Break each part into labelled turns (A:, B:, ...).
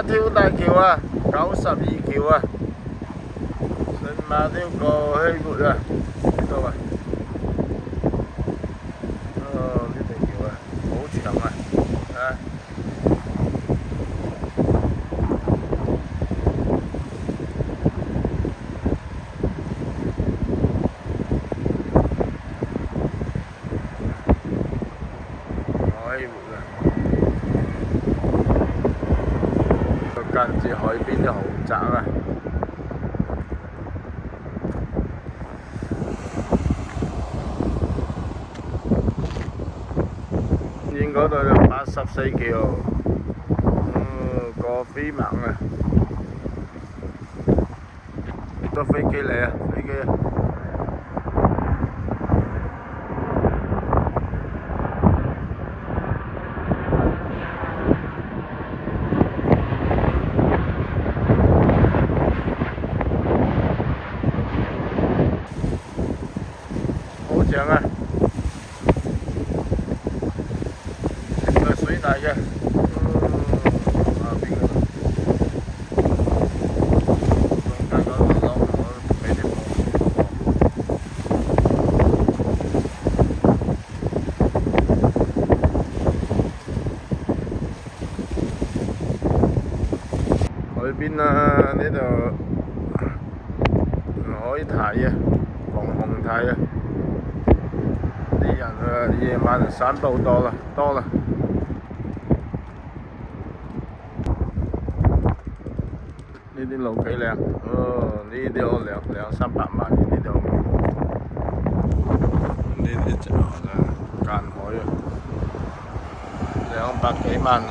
A: 條大橋啊，92橋啊，聖馬丁過希活啊，呢度啊，呢條橋啊，好長啊，希活啊，近住海邊啲豪宅啊。嗰度就84橋，過飛猛啊！多飛機嚟啊，飛機啊！好長啊！水大嘅，邊個？大家都攞我俾啲海邊啊，呢度海堤啊，防洪堤啊，啲人夜晚散步多啦。呢啲路幾靚，呢啲都兩三百萬呢度，呢啲就間海啊，200幾萬啊！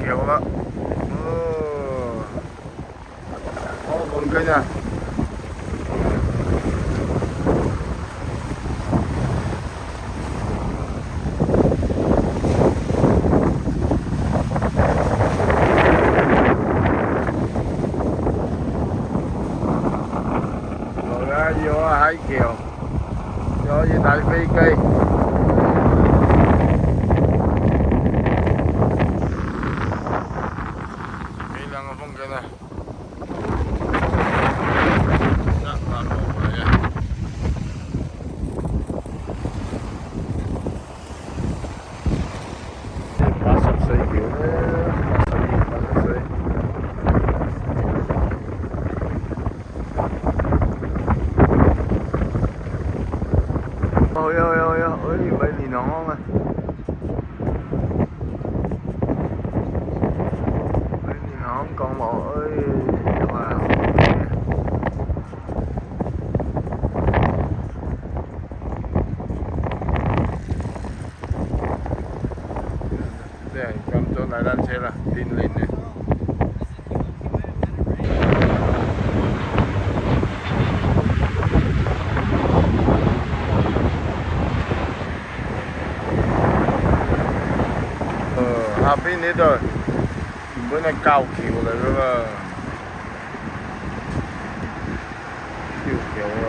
A: 橋啦，好半斤啊！要海橋，又可以睇飛機。米連航啊！米連航降落，哇！啲人咁早踩單車啦，鍛鍊嘅。下邊呢度原本係舊橋嚟噶嘛，舊橋啊！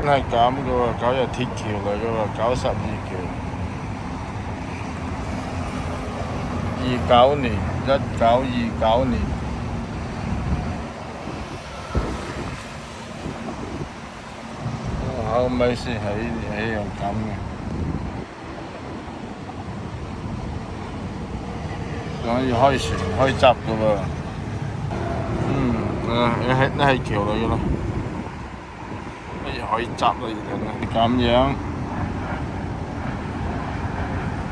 A: 真係咁噶喎，9日鐵橋嚟噶喎，92橋，19年，1929年。後尾先起樣咁嘅，可以開船開閘噶喎。呢係橋嚟嘅咯，可以開閘啦，而家咁樣。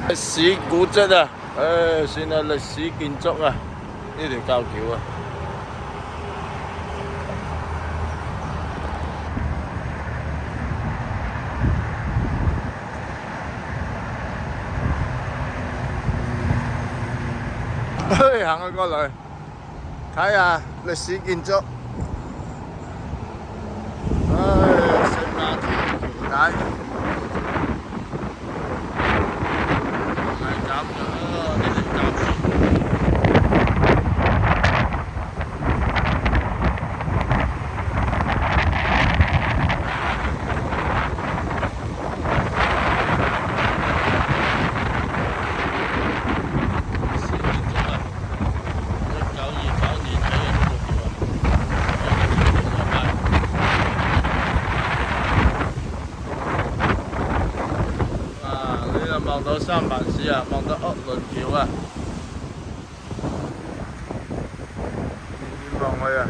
A: 歷史古蹟啊，算係歷史建築啊，呢條舊橋啊。行去嗰度睇下歷史建築。聖馬天橋底係咁嘅，呢條閘線。望到三藩市啊，望到屋崙橋啊，遠遠望去啊！